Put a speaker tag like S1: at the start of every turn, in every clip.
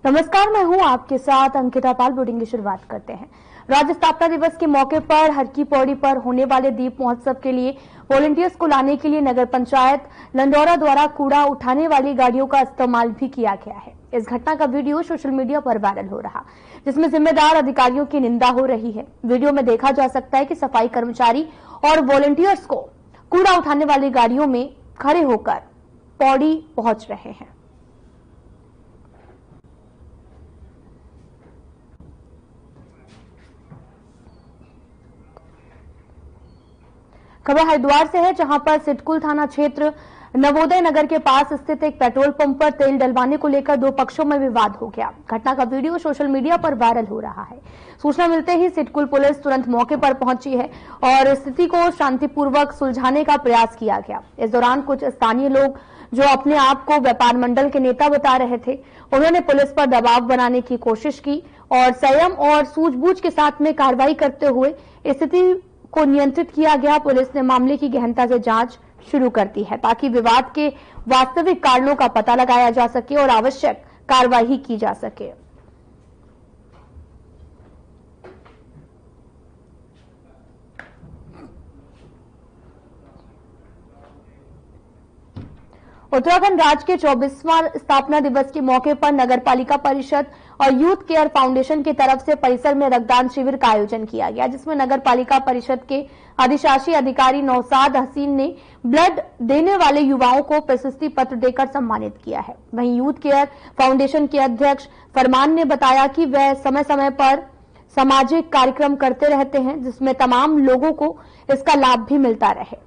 S1: नमस्कार, मैं हूं आपके साथ अंकिता पाल। बुलेटिन की शुरुआत करते हैं। राज्य स्थापना दिवस के मौके पर हर की पौड़ी पर होने वाले दीप महोत्सव के लिए वॉलंटियर्स को लाने के लिए नगर पंचायत लंडौरा द्वारा कूड़ा उठाने वाली गाड़ियों का इस्तेमाल भी किया गया है। इस घटना का वीडियो सोशल मीडिया पर वायरल हो रहा, जिसमें जिम्मेदार अधिकारियों की निंदा हो रही है। वीडियो में देखा जा सकता है कि सफाई कर्मचारी और वॉलंटियर्स को कूड़ा उठाने वाली गाड़ियों में खड़े होकर पौड़ी पहुंच रहे हैं। खबर हरिद्वार से है, जहां पर सिडकुल थाना क्षेत्र नवोदय नगर के पास स्थित एक पेट्रोल पंप पर तेल डलवाने को लेकर दो पक्षों में विवाद हो गया। घटना का वीडियो सोशल मीडिया पर वायरल हो रहा है। सूचना मिलते ही सिडकुल पुलिस तुरंत मौके पर पहुंची है और स्थिति को शांतिपूर्वक सुलझाने का प्रयास किया गया। इस दौरान कुछ स्थानीय लोग जो अपने आप को व्यापार मंडल के नेता बता रहे थे, उन्होंने पुलिस पर दबाव बनाने की कोशिश की और संयम और सूझबूझ के साथ में कार्रवाई करते हुए स्थिति को नियंत्रित किया गया। पुलिस ने मामले की गहनता से जांच शुरू कर दी है ताकि विवाद के वास्तविक कारणों का पता लगाया जा सके और आवश्यक कार्रवाई की जा सके। उत्तराखंड राज्य के 24वां स्थापना दिवस के मौके पर नगर पालिका परिषद और यूथ केयर फाउंडेशन की तरफ से परिसर में रक्तदान शिविर का आयोजन किया गया, जिसमें नगर पालिका परिषद के अधिशासी अधिकारी नौसाद हसीन ने ब्लड देने वाले युवाओं को प्रशस्ति पत्र देकर सम्मानित किया है। वहीं यूथ केयर फाउंडेशन के अध्यक्ष फरमान ने बताया कि वह समय समय पर सामाजिक कार्यक्रम करते रहते हैं, जिसमें तमाम लोगों को इसका लाभ भी मिलता रहे।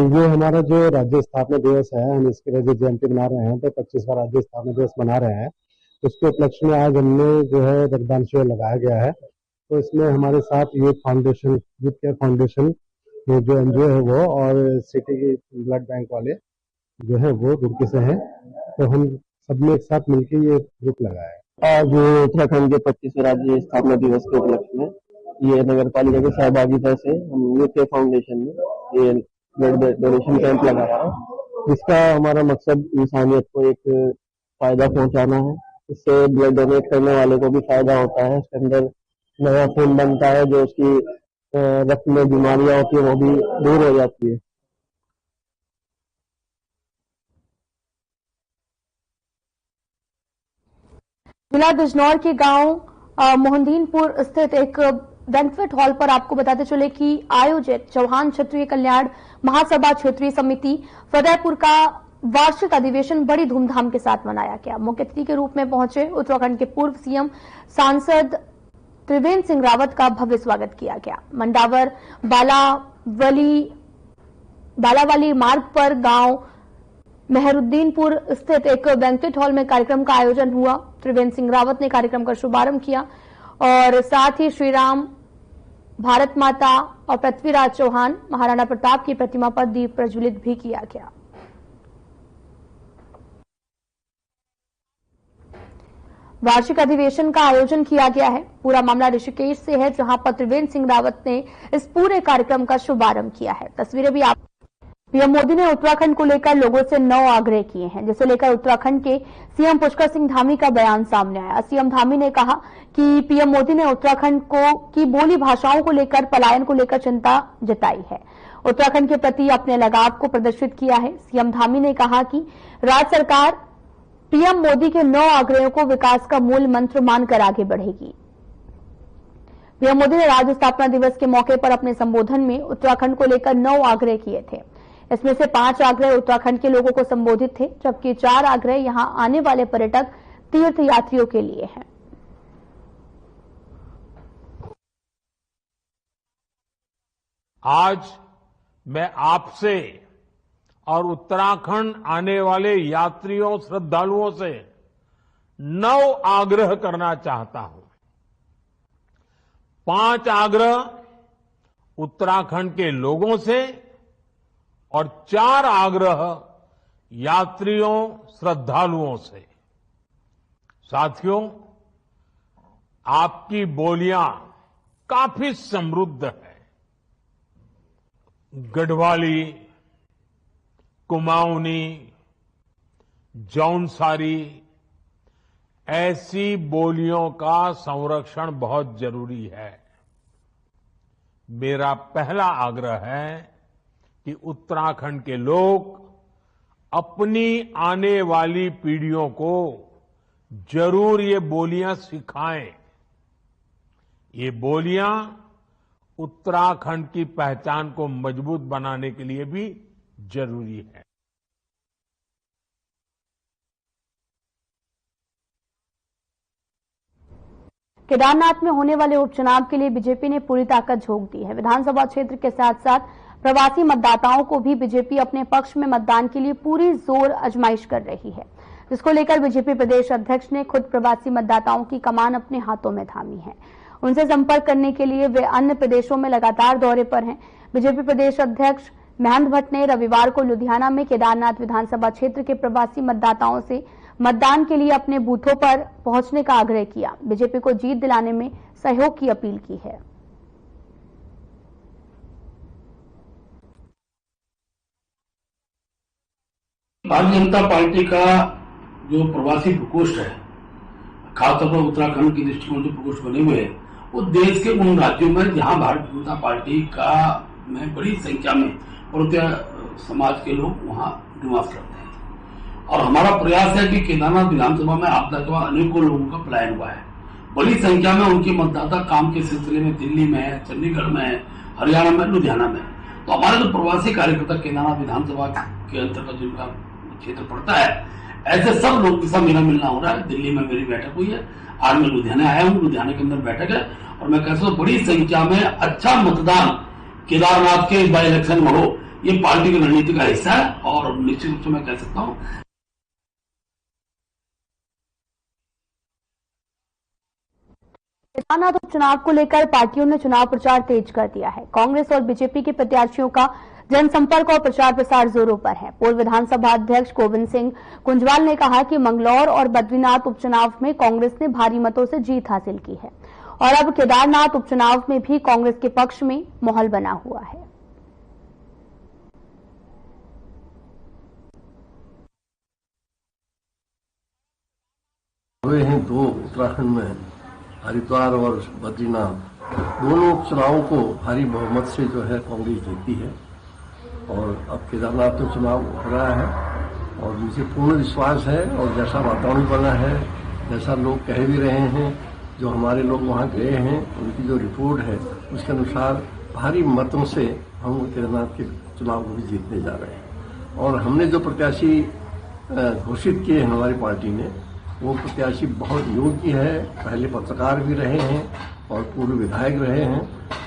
S2: ये हमारा जो राज्य स्थापना दिवस है, हम इसके लिए जो जयंती मना रहे हैं, तो 25वां राज्य स्थापना दिवस मना रहे हैं। उसके उपलक्ष्य में आज हमने जो है रक्तदान शिविर लगाया गया है। तो इसमें हमारे साथ यूथ केयर फाउंडेशन जो एनजीओ है वो, और सिटी के ब्लड बैंक वाले जो है वो रुड़की से हैं। तो हम सबने एक साथ मिलकर ये ग्रुप लगाया है।
S3: आज उत्तराखंड के 25वें राज्य स्थापना दिवस के उपलक्ष्य में ये नगर पालिका की सहभागिता से हम यूथ केयर फाउंडेशन में ये ब्लड डोनेशन कैंप लगाया है। इसका हमारा मकसद इंसानियत को एक फायदा पहुंचाना है। इससे ब्लड डोनेट करने वाले को भी फायदा होता है। इसके अंदर नया खून बनता है, जो उसकी रक्त में बीमारियां होती है वो भी दूर हो जाती है।
S1: जिला बिजनौर के गांव मोहनदीनपुर स्थित एक बैंक्वेट हॉल पर आपको बताते चले कि आयोजित चौहान क्षत्रिय कल्याण महासभा क्षेत्रीय समिति फतेहपुर का वार्षिक अधिवेशन बड़ी धूमधाम के साथ मनाया गया। मुख्य अतिथि के रूप में पहुंचे उत्तराखंड के पूर्व सीएम सांसद त्रिवेंद्र सिंह रावत का भव्य स्वागत किया गया। मंडावर बालावाली मार्ग पर गांव मेहरुद्दीनपुर स्थित एक बैंक्वेट हॉल में कार्यक्रम का आयोजन हुआ। त्रिवेंद्र सिंह रावत ने कार्यक्रम का शुभारंभ किया और साथ ही श्री राम, भारत माता और पृथ्वीराज चौहान, महाराणा प्रताप की प्रतिमा पर दीप प्रज्वलित भी किया गया। वार्षिक अधिवेशन का आयोजन किया गया है। पूरा मामला ऋषिकेश से है, जहां पर त्रिवेंद्र सिंह रावत ने इस पूरे कार्यक्रम का शुभारंभ किया है। तस्वीरें भी आप पीएम मोदी ने उत्तराखंड को लेकर लोगों से 9 आग्रह किए हैं, जिसे लेकर उत्तराखंड के सीएम पुष्कर सिंह धामी का बयान सामने आया। सीएम धामी ने कहा कि पीएम मोदी ने उत्तराखंड की बोली भाषाओं को लेकर, पलायन को लेकर चिंता जताई है। उत्तराखंड के प्रति अपने लगाव को प्रदर्शित किया है। सीएम धामी ने कहा कि राज्य सरकार पीएम मोदी के 9 आग्रहों को विकास का मूल मंत्र मानकर आगे बढ़ेगी। पीएम मोदी ने राज्य स्थापना दिवस के मौके पर अपने संबोधन में उत्तराखंड को लेकर 9 आग्रह किए थे। इसमें से 5 आग्रह उत्तराखंड के लोगों को संबोधित थे, जबकि 4 आग्रह यहां आने वाले पर्यटक तीर्थ यात्रियों के लिए हैं।
S4: आज मैं आपसे और उत्तराखंड आने वाले यात्रियों, श्रद्धालुओं से 9 आग्रह करना चाहता हूं। 5 आग्रह उत्तराखंड के लोगों से और 4 आग्रह यात्रियों, श्रद्धालुओं से। साथियों, आपकी बोलियां काफी समृद्ध है। गढ़वाली, कुमाऊनी, जौनसारी, ऐसी बोलियों का संरक्षण बहुत जरूरी है। मेरा पहला आग्रह है कि उत्तराखंड के लोग अपनी आने वाली पीढ़ियों को जरूर ये बोलियां सिखाएं। ये बोलियां उत्तराखंड की पहचान को मजबूत बनाने के लिए भी जरूरी है।
S1: केदारनाथ में होने वाले उपचुनाव के लिए बीजेपी ने पूरी ताकत झोंक दी है। विधानसभा क्षेत्र के साथ साथ प्रवासी मतदाताओं को भी बीजेपी अपने पक्ष में मतदान के लिए पूरी जोर आजमाइश कर रही है, जिसको लेकर बीजेपी प्रदेश अध्यक्ष ने खुद प्रवासी मतदाताओं की कमान अपने हाथों में थामी है। उनसे संपर्क करने के लिए वे अन्य प्रदेशों में लगातार दौरे पर हैं। बीजेपी प्रदेश अध्यक्ष महेंद्र भट्ट ने रविवार को लुधियाना में केदारनाथ विधानसभा क्षेत्र के प्रवासी मतदाताओं से मतदान के लिए अपने बूथों पर पहुंचने का आग्रह किया। बीजेपी को जीत दिलाने में सहयोग की अपील की है।
S5: भारतीय जनता पार्टी का जो प्रवासी प्रकोष्ठ है, खासतौर पर उत्तराखंड की दृष्टिकोण जो प्रकोष्ठ बने हुए हैं, वो देश के उन राज्यों में जहां भारतीय जनता पार्टी का में बड़ी संख्या में पर्वतीय समाज के लोग वहां निवास करते हैं। और हमारा प्रयास है कि केदारनाथ विधानसभा में आपदा के बाद अनेकों लोगों का पलायन हुआ है। बड़ी संख्या में उनके मतदाता काम के सिलसिले में दिल्ली में है, चंडीगढ़ में है, हरियाणा में, लुधियाना में। तो हमारे जो प्रवासी कार्यकर्ता केदारनाथ विधानसभा के अंतर्गत जिनका क्षेत्र पड़ता है, ऐसे सब लोग के साथ मेरा मिलना हो रहा है। दिल्ली में मेरी बैठक हुई है, आज मैं लुधियाना आया हूँ, लुधियाना के अंदर बैठक है और मैं कहता हूँ बड़ी संख्या में अच्छा मतदान केदारनाथ के बाई इलेक्शन में हो, ये पार्टी की रणनीति का हिस्सा है। और निश्चित रूप से मैं कह सकता हूँ
S1: केदारनाथ उपचुनाव को लेकर पार्टियों ने चुनाव प्रचार तेज कर दिया है। कांग्रेस और बीजेपी के प्रत्याशियों का जनसंपर्क और प्रचार प्रसार जोरों पर है। पूर्व विधानसभा अध्यक्ष गोविंद सिंह कुंजवाल ने कहा कि मंगलौर और बद्रीनाथ उपचुनाव में कांग्रेस ने भारी मतों से जीत हासिल की है और अब केदारनाथ उपचुनाव में भी कांग्रेस के पक्ष में माहौल बना हुआ है।
S6: हुए हैं दो उत्तराखंड में, हरिद्वार और बद्रीनाथ, दोनों उपचुनावों को भारी बहुमत से जो है कांग्रेस जीती है। और अब केदारनाथ में चुनाव हो रहा है और मुझे पूर्ण विश्वास है, और जैसा वातावरण बना है, जैसा लोग कह भी रहे हैं, जो हमारे लोग वहां गए हैं, उनकी जो रिपोर्ट है उसके अनुसार भारी मतों से हम केदारनाथ के चुनाव को भी जीतने जा रहे हैं। और हमने जो प्रत्याशी घोषित किए हैं हमारी पार्टी ने, वो प्रत्याशी बहुत योग्य है, पहले पत्रकार भी रहे हैं और पूर्व विधायक रहे हैं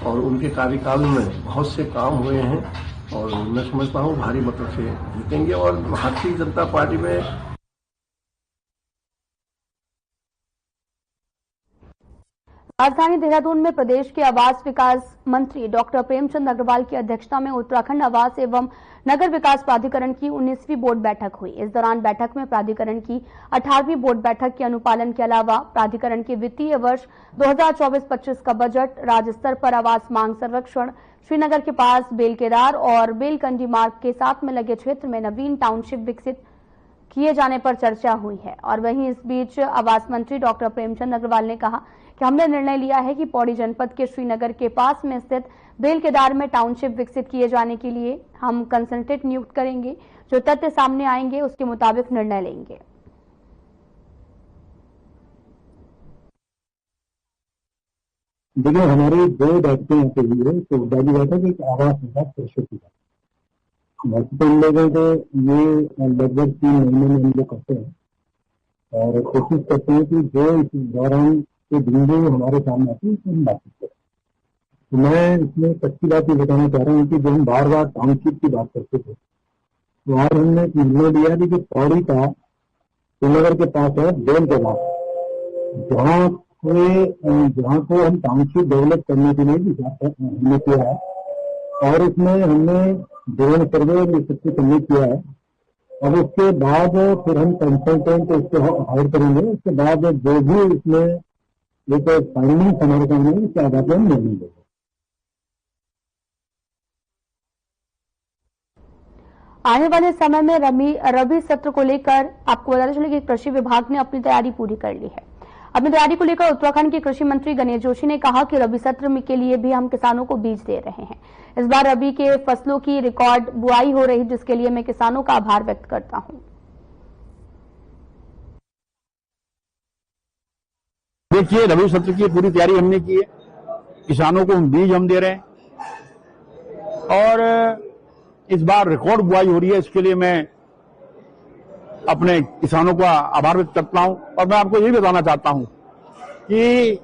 S6: और उनके कार्यकाल में बहुत से काम हुए हैं और मैं समझता हूं भारी मतों से जीतेंगे। और भारतीय जनता पार्टी में
S1: राजधानी देहरादून में प्रदेश के आवास विकास मंत्री डॉक्टर प्रेमचंद अग्रवाल की अध्यक्षता में उत्तराखंड आवास एवं नगर विकास प्राधिकरण की 19वीं बोर्ड बैठक हुई। इस दौरान बैठक में प्राधिकरण की 18वीं बोर्ड बैठक के अनुपालन के अलावा प्राधिकरण के वित्तीय वर्ष 2024-25 का बजट, राज्य स्तर पर आवास मांग सर्वेक्षण, श्रीनगर के पास बेलकेदार और बेलकंडी मार्ग के साथ में लगे क्षेत्र में नवीन टाउनशिप विकसित किए जाने पर चर्चा हुई है। और वहीं इस बीच आवास मंत्री डॉक्टर प्रेमचंद अग्रवाल ने कहा कि हमने निर्णय लिया है कि पौड़ी जनपद के श्रीनगर के पास में स्थित बेलकेदार में टाउनशिप विकसित किए जाने के लिए हम कंसल्टेंट नियुक्त करेंगे। जो तथ्य सामने आएंगे उसके मुताबिक निर्णय लेंगे।
S2: देखिए, हमारी दो बैठकें यहाँ पे हुई है। तो पहली बैठक एक आवास विकास परिषद की मल्टीपल लोगों को ये लगभग 3 महीने में हम लोग करते हैं और कोशिश करते हैं कि जो इस दौरान के बिंदु हमारे सामने आते हैं उसमें हम बातचीत करें। तो मैं इसमें सच्ची बात ये बताना चाह रहा हूँ कि जो हम बार बार टाउनशिप की बात करते थे, तो आज हमने एक निर्णय लिया कि जो पौड़ी का श्रीनगर के पास है बेलकेदार, जहाँ को हम टाउनशिप डेवलप करने के लिए भी हमने किया है और इसमें हमने ड्रोन सर्वे सबसे सबमिट किया है। अब उसके बाद फिर हम कंसल्टेंट उसको हायर करेंगे। उसके बाद जो भी इसमें एक फाइंडिंग हमारे सामने उसके आधार पर हम निर्णय लेंगे।
S1: आने वाले समय में रबी सत्र को लेकर आपको बताते चले कि कृषि विभाग ने अपनी तैयारी पूरी कर ली है। अपनी तैयारी को लेकर उत्तराखंड के कृषि मंत्री गणेश जोशी ने कहा कि रबी सत्र के लिए भी हम किसानों को बीज दे रहे हैं। इस बार रबी के फसलों की रिकॉर्ड बुआई हो रही, जिसके लिए मैं किसानों का आभार व्यक्त करता हूं।
S7: देखिए, रबी सत्र की पूरी तैयारी हमने की है, किसानों को बीज हम दे रहे हैं और इस बार रिकॉर्ड बुआई हो रही है। इसके लिए मैं अपने किसानों का आभार व्यक्त करता हूं और मैं आपको ये बताना चाहता हूं कि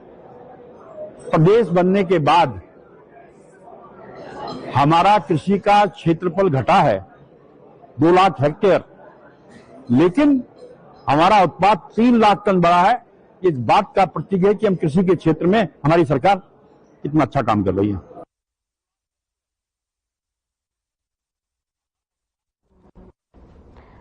S7: प्रदेश बनने के बाद हमारा कृषि का क्षेत्रफल घटा है 2 लाख हेक्टेयर, लेकिन हमारा उत्पाद 3 लाख टन बढ़ा है। इस बात का प्रतीक है कि हम कृषि के क्षेत्र में हमारी सरकार कितना अच्छा काम कर रही है।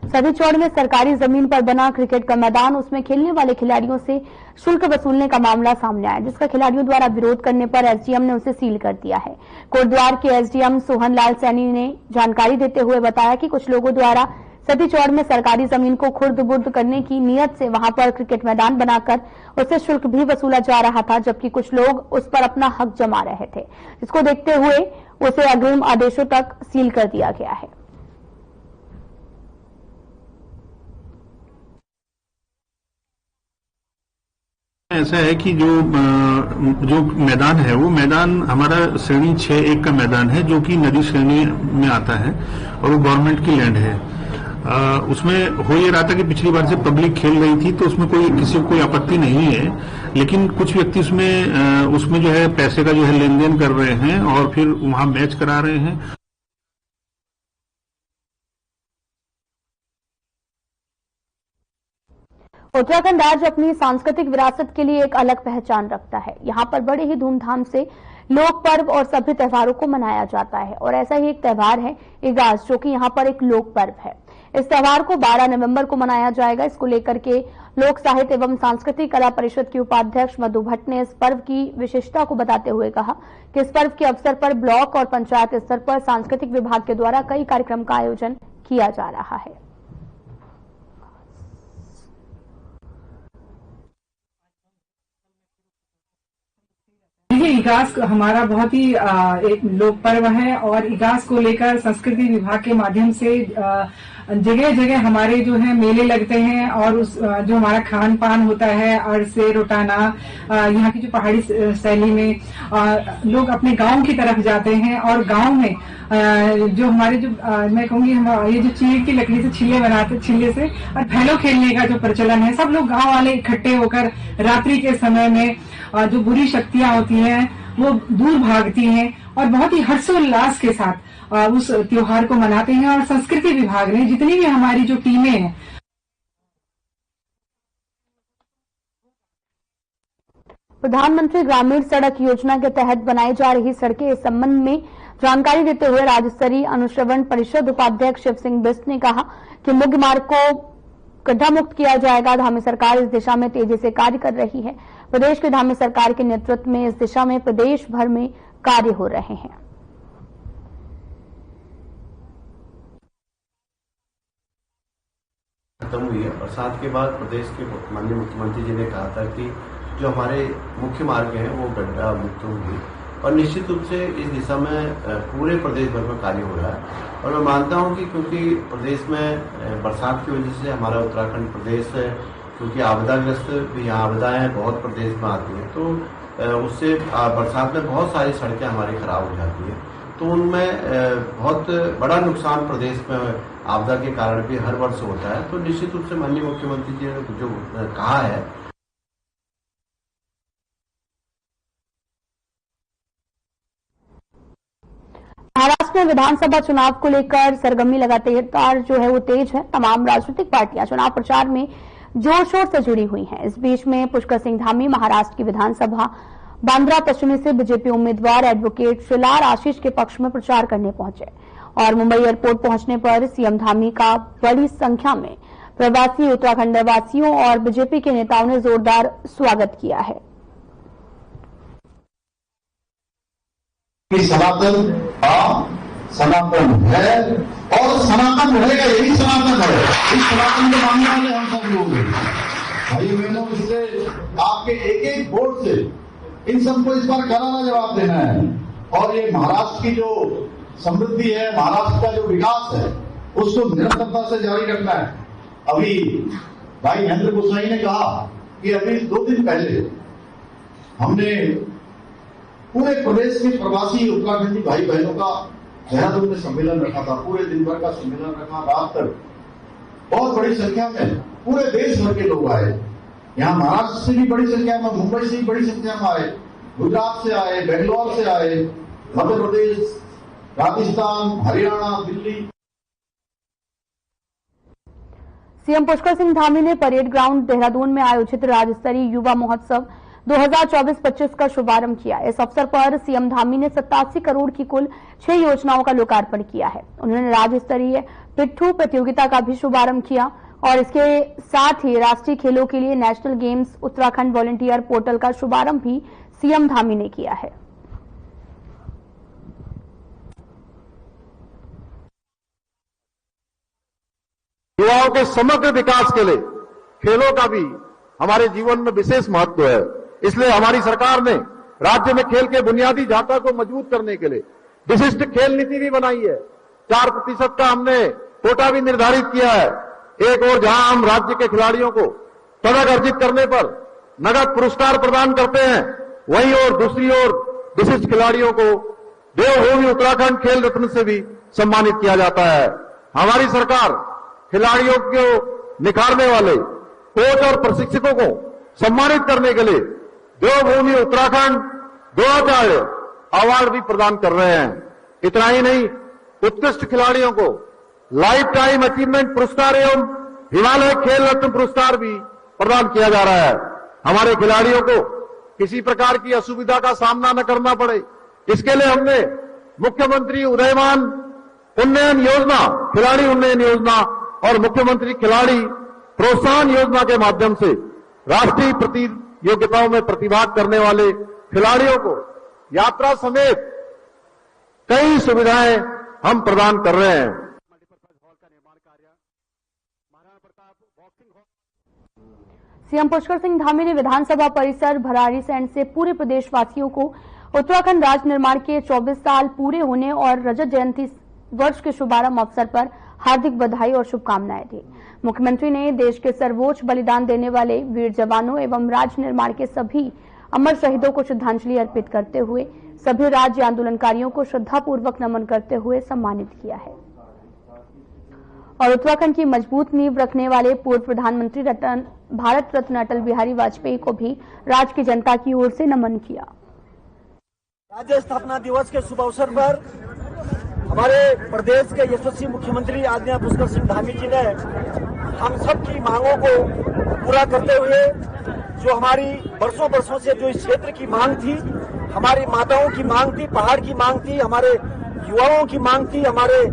S1: सभी चौड़ में सरकारी जमीन पर बना क्रिकेट का मैदान, उसमें खेलने वाले खिलाड़ियों से शुल्क वसूलने का मामला सामने आया, जिसका खिलाड़ियों द्वारा विरोध करने पर एसडीएम ने उसे सील कर दिया है। कोटद्वार के एसडीएम सोहन लाल सैनी ने जानकारी देते हुए बताया कि कुछ लोगों द्वारा सती चौड़ में सरकारी जमीन को खुर्द-बुर्द करने की नीयत से वहां पर क्रिकेट मैदान बनाकर उससे शुल्क भी वसूला जा रहा था, जबकि कुछ लोग उस पर अपना हक जमा रहे थे, जिसको देखते हुए उसे अग्रिम आदेशों तक सील कर दिया गया है।
S8: ऐसा है कि जो मैदान है वो मैदान हमारा श्रेणी 6-1 का मैदान है, जो कि नदी श्रेणी में आता है और वो गवर्नमेंट की लैंड है। उसमें हो ये रहा था कि पिछली बार से पब्लिक खेल रही थी, तो उसमें किसी को कोई आपत्ति नहीं है, लेकिन कुछ व्यक्ति उसमें जो है पैसे का जो है लेन देन कर रहे हैं और फिर वहां मैच करा रहे हैं।
S1: उत्तराखंड राज्य अपनी सांस्कृतिक विरासत के लिए एक अलग पहचान रखता है। यहाँ पर बड़े ही धूमधाम से लोक पर्व और सभी त्योहारों को मनाया जाता है और ऐसा ही एक त्योहार है इगास, जो कि यहाँ पर एक लोक पर्व है। इस त्योहार को 12 नवंबर को मनाया जाएगा। इसको लेकर के लोक साहित्य एवं सांस्कृतिक कला परिषद के उपाध्यक्ष मधु भट्ट ने इस पर्व की विशेषता को बताते हुए कहा कि इस पर्व के अवसर पर ब्लॉक और पंचायत स्तर पर सांस्कृतिक विभाग के द्वारा कई कार्यक्रम का आयोजन किया जा रहा है।
S9: इगास हमारा बहुत ही एक लोक पर्व है और इगास को लेकर संस्कृति विभाग के माध्यम से जगह जगह हमारे जो है मेले लगते हैं और जो हमारा खान पान होता है, अरसे रोटाना, यहाँ की जो पहाड़ी शैली में लोग अपने गांव की तरफ जाते हैं और गांव में जो हमारे जो मैं कहूंगी ये जो चीड़ की लकड़ी से छिल्ले बनाते, छिल्ले से और फैलो खेलने का जो प्रचलन है, सब लोग गांव वाले इकट्ठे होकर रात्रि के समय में जो बुरी शक्तियां होती हैं वो दूर भागती हैं और बहुत ही हर्षोल्लास के साथ उस त्योहार को मनाते हैं। और संस्कृति विभाग ने जितनी भी हमारी जो टीमें हैं,
S1: प्रधानमंत्री ग्रामीण सड़क योजना के तहत बनाई जा रही सड़कें, इस संबंध में जानकारी देते हुए राज्य स्तरीय अनुश्रवण परिषद उपाध्यक्ष शिव सिंह बिष्ट ने कहा कि मुख्य मार्ग को गड्ढा मुक्त किया जाएगा। धामी सरकार इस दिशा में तेजी से कार्य कर रही है। प्रदेश की धामी सरकार के नेतृत्व में इस दिशा में प्रदेश भर में कार्य हो रहे हैं।
S10: खत्म हुई है और साथ के बाद प्रदेश के माननीय मुख्यमंत्री जी ने कहा था कि जो हमारे मुख्य मार्ग हैं वो गड्ढा मुक्त होंगे और निश्चित रूप से इस दिशा में पूरे प्रदेश भर में कार्य हो रहा है। और मैं मानता हूं कि क्योंकि प्रदेश में बरसात की वजह से हमारा उत्तराखंड प्रदेश क्योंकि आपदाग्रस्त भी यहाँ आपदाएं बहुत प्रदेश में आती हैं, तो उससे बरसात में बहुत सारी सड़कें हमारी खराब हो जाती हैं, तो उनमें बहुत बड़ा नुकसान प्रदेश में आपदा के कारण भी हर वर्ष होता है। तो निश्चित रूप से माननीय मुख्यमंत्री जी ने जो कहा है,
S1: महाराष्ट्र में विधानसभा चुनाव को लेकर सरगर्मी लगातार जो है वो तेज है। तमाम राजनीतिक पार्टियां चुनाव प्रचार में जोर शोर से जुड़ी हुई हैं। इस बीच में पुष्कर सिंह धामी महाराष्ट्र की विधानसभा बांद्रा पश्चिमी से बीजेपी उम्मीदवार एडवोकेट शिलार आशीष के पक्ष में प्रचार करने पहुंचे और मुंबई एयरपोर्ट पहुंचने पर सीएम धामी का बड़ी संख्या में प्रवासी उत्तराखंड वासियों और बीजेपी के नेताओं ने जोरदार स्वागत किया है।
S11: सनातन सनातन है और सनातन रहेगा, यही सनातन है। इस सनातन के मानने वाले हम सब लोग हैं भाई बहनों। इससे आपके एक एक वोट से इन सबको इस बार करारा जवाब देना है। और ये महाराष्ट्र की जो समृद्धि है, महाराष्ट्र का जो विकास है, उसको निरंतरता से जारी रखना है। अभी भाई महेंद्र गोसाई ने कहा कि अभी 2 दिन पहले हमने पूरे प्रदेश के प्रवासी उत्तराखंडी भाई बहनों का देहरादून में सम्मेलन रखा था। पूरे दिन भर का सम्मेलन रखा, रात तक बहुत बड़ी संख्या में पूरे देश भर के लोग आए। यहाँ महाराष्ट्र से भी बड़ी संख्या में, मुंबई से भी बड़ी संख्या में आए, गुजरात से आए, बेंगलोर से आए, मध्य प्रदेश, राजस्थान, हरियाणा, दिल्ली।
S1: सीएम पुष्कर सिंह धामी ने परेड ग्राउंड देहरादून में आयोजित राज्य स्तरीय युवा महोत्सव 2024-25 का शुभारंभ किया। इस अवसर पर सीएम धामी ने 87 करोड़ की कुल 6 योजनाओं का लोकार्पण किया है। उन्होंने राज्य स्तरीय पिट्ठू प्रतियोगिता का भी शुभारंभ किया और इसके साथ ही राष्ट्रीय खेलों के लिए national games Uttarakhand volunteer portal का शुभारंभ भी सीएम धामी ने किया है।
S12: युवाओं के समग्र विकास के लिए खेलों का भी हमारे जीवन में विशेष महत्व है। इसलिए हमारी सरकार ने राज्य में खेल के बुनियादी ढांचा को मजबूत करने के लिए विशिष्ट खेल नीति भी बनाई है। 4% का हमने कोटा भी निर्धारित किया है। एक और जहां हम राज्य के खिलाड़ियों को पदक अर्जित करने पर नगद पुरस्कार प्रदान करते हैं, वहीं और दूसरी ओर विशिष्ट खिलाड़ियों को देवभूमि उत्तराखंड खेल रत्न से भी सम्मानित किया जाता है। हमारी सरकार खिलाड़ियों को निखारने वाले कोच और प्रशिक्षकों को सम्मानित करने के लिए देवभूमि उत्तराखंड 2000 अवार्ड भी प्रदान कर रहे हैं। इतना ही नहीं, उत्कृष्ट खिलाड़ियों को लाइफ टाइम अचीवमेंट पुरस्कार एवं हिमालय खेल रत्न पुरस्कार भी प्रदान किया जा रहा है। हमारे खिलाड़ियों को किसी प्रकार की असुविधा का सामना न करना पड़े, इसके लिए हमने मुख्यमंत्री उदयमान उन्नयन योजना, खिलाड़ी उन्नयन योजना और मुख्यमंत्री खिलाड़ी प्रोत्साहन योजना के माध्यम से राष्ट्रीय प्रतियोगिताओं में प्रतिभाग करने वाले खिलाड़ियों को यात्रा समेत कई सुविधाएं हम प्रदान कर रहे हैं।
S1: सीएम पुष्कर सिंह धामी ने विधानसभा परिसर भराड़ीसैंण से पूरे प्रदेशवासियों को उत्तराखंड राज्य निर्माण के 24 साल पूरे होने और रजत जयंती वर्ष के शुभारंभ अवसर पर हार्दिक बधाई और शुभकामनाएं दी। मुख्यमंत्री ने देश के सर्वोच्च बलिदान देने वाले वीर जवानों एवं राज्य निर्माण के सभी अमर शहीदों को श्रद्धांजलि अर्पित करते हुए सभी राज्य आंदोलनकारियों को श्रद्धापूर्वक नमन करते हुए सम्मानित किया है। और उत्तराखंड की मजबूत नींव रखने वाले पूर्व प्रधानमंत्री भारत रत्न अटल बिहारी वाजपेयी को भी राज्य की जनता की ओर से नमन किया।
S13: राज्य स्थापना दिवस के शुभ अवसर पर हमारे प्रदेश के यशस्वी मुख्यमंत्री आदरणीय पुष्कर सिंह धामी जी ने हम सब की मांगों को पूरा करते हुए, जो हमारी वर्षों से जो इस क्षेत्र की मांग थी, हमारी माताओं की मांग थी, पहाड़ की मांग थी, हमारे युवाओं की मांग थी, हमारे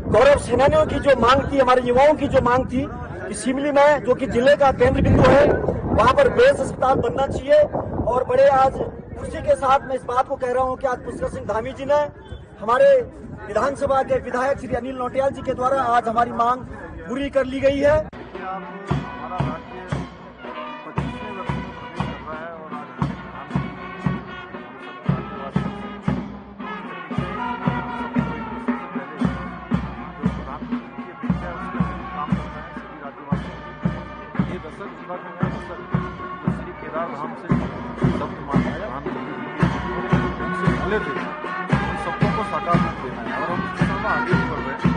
S13: गौरव सेनानियों की जो मांग थी, हमारे युवाओं की जो मांग थी, शिमली में जो कि जिले का केंद्र बिंदु है, वहां पर बेस अस्पताल बनना चाहिए। और बड़े आज खुशी के साथ मैं इस बात को कह रहा हूं कि आज पुष्कर सिंह धामी जी ने हमारे विधानसभा के विधायक श्री अनिल नौटियाल जी के द्वारा आज हमारी मांग पूरी कर ली गई है।
S14: सबको को साकार रूप देना है और हम इस दिशा में आगे बढ़ रहे हैं।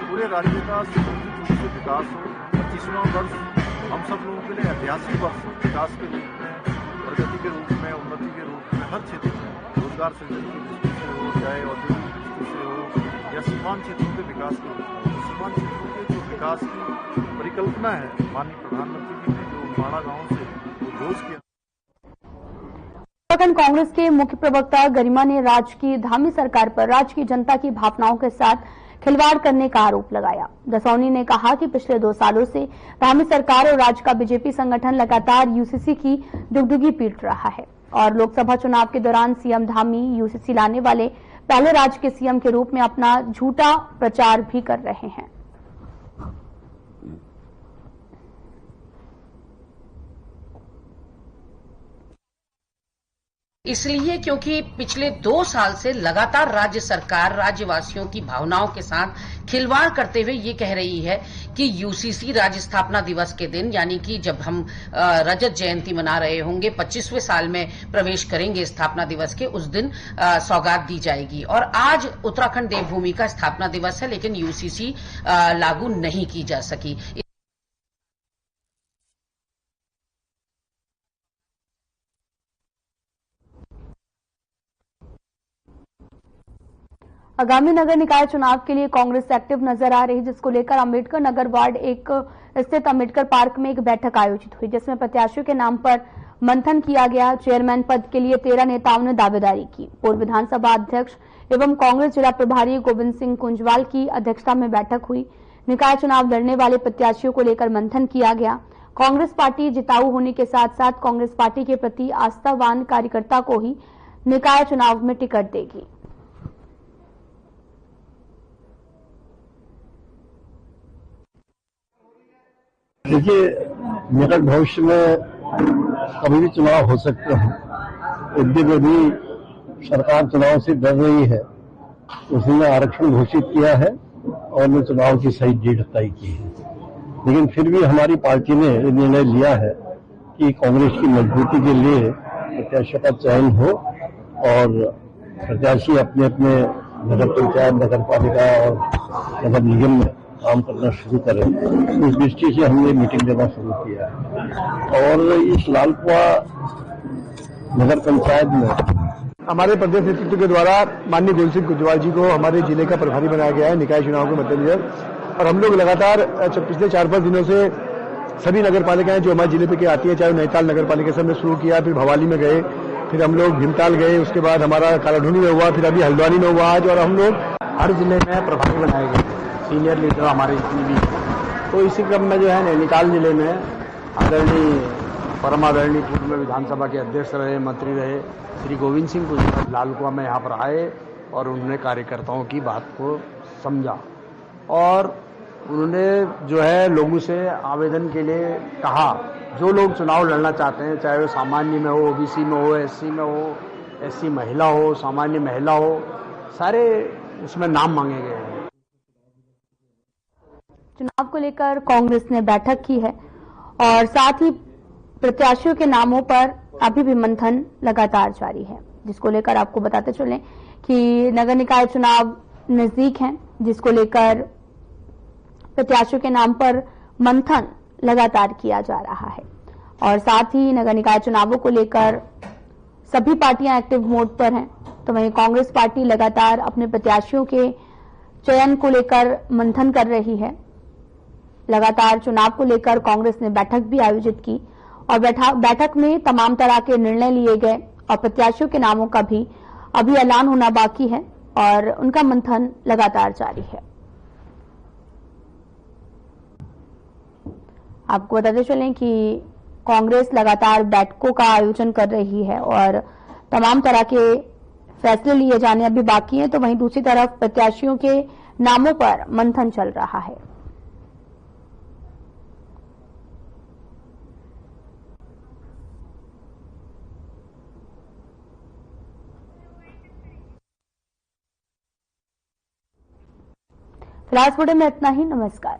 S14: पूरे राज्य का सुनिश्चित रूप से विकास हो। 25वां वर्ष हम सब लोगों के लिए ऐतिहासिक वर्ष विकास के रूप में, प्रगति के रूप में, उन्नति के रूप में, हर क्षेत्र में रोजगार सृजन की दृष्टि से हो, चाहे औद्योगिक दृष्टि से हो या सीमांत क्षेत्रों के विकास के रूप में। सीमांत क्षेत्रों के जो विकास की परिकल्पना है, माननीय प्रधानमंत्री जी ने जो माड़ा गांव से उद्घोष किया।
S1: उत्तराखंड कांग्रेस के मुख्य प्रवक्ता गरिमा ने राज्य की धामी सरकार पर राज्य की जनता की भावनाओं के साथ खिलवाड़ करने का आरोप लगाया। जसौनी ने कहा कि पिछले 2 सालों से धामी सरकार और राज्य का बीजेपी संगठन लगातार यूसीसी की दुगदुगी पीट रहा है और लोकसभा चुनाव के दौरान सीएम धामी यूसीसी लाने वाले पहले राज्य के सीएम के रूप में अपना झूठा प्रचार भी कर रहे हैं।
S15: इसलिए क्योंकि पिछले 2 साल से लगातार राज्य सरकार राज्यवासियों की भावनाओं के साथ खिलवाड़ करते हुए ये कह रही है कि यूसीसी राज्य स्थापना दिवस के दिन, यानी कि जब हम रजत जयंती मना रहे होंगे, 25वें साल में प्रवेश करेंगे स्थापना दिवस के, उस दिन सौगात दी जाएगी। और आज उत्तराखंड देवभूमि का स्थापना दिवस है, लेकिन यूसीसी लागू नहीं की जा सकी।
S1: आगामी नगर निकाय चुनाव के लिए कांग्रेस एक्टिव नजर आ रही है, जिसको लेकर अंबेडकर नगर वार्ड 1 स्थित अंबेडकर पार्क में एक बैठक आयोजित हुई, जिसमें प्रत्याशियों के नाम पर मंथन किया गया। चेयरमैन पद के लिए 13 नेताओं ने दावेदारी की। पूर्व विधानसभा अध्यक्ष एवं कांग्रेस जिला प्रभारी गोविंद सिंह कुंजवाल की अध्यक्षता में बैठक हुई। निकाय चुनाव लड़ने वाले प्रत्याशियों को लेकर मंथन किया गया। कांग्रेस पार्टी जिताऊ होने के साथ साथ कांग्रेस पार्टी के प्रति आस्थावान कार्यकर्ता को ही निकाय चुनाव में टिकट देगी।
S6: देखिए, निकट भविष्य में कभी भी चुनाव हो सकते हैं। यद्यपि अभी सरकार चुनाव से डर रही है, उसने आरक्षण घोषित किया है और ने चुनाव की सही डेट तय की है। लेकिन फिर भी हमारी पार्टी ने निर्णय लिया है कि कांग्रेस की मजबूती के लिए प्रत्याशियों का चयन हो और प्रत्याशी अपने अपने नगर पंचायत, नगर पालिका और नगर निगम में काम करना शुरू करें। इस दृष्टि से हमने मीटिंग देना शुरू किया है। और इस लालकुआ नगर पंचायत में
S16: हमारे प्रदेश नेतृत्व के द्वारा माननीय गोविंद सिंह कुंजवाल जी को हमारे जिले का प्रभारी बनाया गया है निकाय चुनाव के मद्देनजर। और हम लोग लगातार पिछले 4-5 दिनों से सभी नगर पालिकाएं जो हमारे जिले पे आती है, चाहे नैनीताल नगर पालिका से हमने शुरू किया, फिर भवाली में गए, फिर हम लोग भीमताल गए, उसके बाद हमारा कालाढूनी में हुआ, फिर अभी हल्द्वानी में हुआ आज। और हम लोग हर जिले में प्रभारी बनाए गए, सीनियर लीडर हमारे जितने भी। तो इसी क्रम में जो है नैनीताल जिले में आदरणीय परम आदरणीय पूर्व में विधानसभा के अध्यक्ष रहे, मंत्री रहे श्री गोविंद सिंह कुंजवाल लालकुआ में यहाँ पर आए और उन्होंने कार्यकर्ताओं की बात को समझा और उन्होंने जो है लोगों से आवेदन के लिए कहा। जो लोग चुनाव लड़ना चाहते हैं, चाहे वो सामान्य में हो, ओबीसी में हो, एससी में हो, एससी महिला हो, सामान्य महिला हो, सारे उसमें नाम मांगे गए हैं।
S1: चुनाव को लेकर कांग्रेस ने बैठक की है और साथ ही प्रत्याशियों के नामों पर अभी भी मंथन लगातार जारी है, जिसको लेकर आपको बताते चलें कि नगर निकाय चुनाव नजदीक हैं, जिसको लेकर प्रत्याशियों के नाम पर मंथन लगातार किया जा रहा है। और साथ ही नगर निकाय चुनावों को लेकर सभी पार्टियां एक्टिव मोड पर हैं, तो वहीं कांग्रेस पार्टी लगातार अपने प्रत्याशियों के चयन को लेकर मंथन कर रही है। लगातार चुनाव को लेकर कांग्रेस ने बैठक भी आयोजित की और बैठक में तमाम तरह के निर्णय लिए गए और प्रत्याशियों के नामों का भी अभी ऐलान होना बाकी है और उनका मंथन लगातार जारी है। आपको बताते चलें कि कांग्रेस लगातार बैठकों का आयोजन कर रही है और तमाम तरह के फैसले लिए जाने अभी बाकी हैं, तो वहीं दूसरी तरफ प्रत्याशियों के नामों पर मंथन चल रहा है। फिलहाल इस वीडियो में इतना ही। नमस्कार।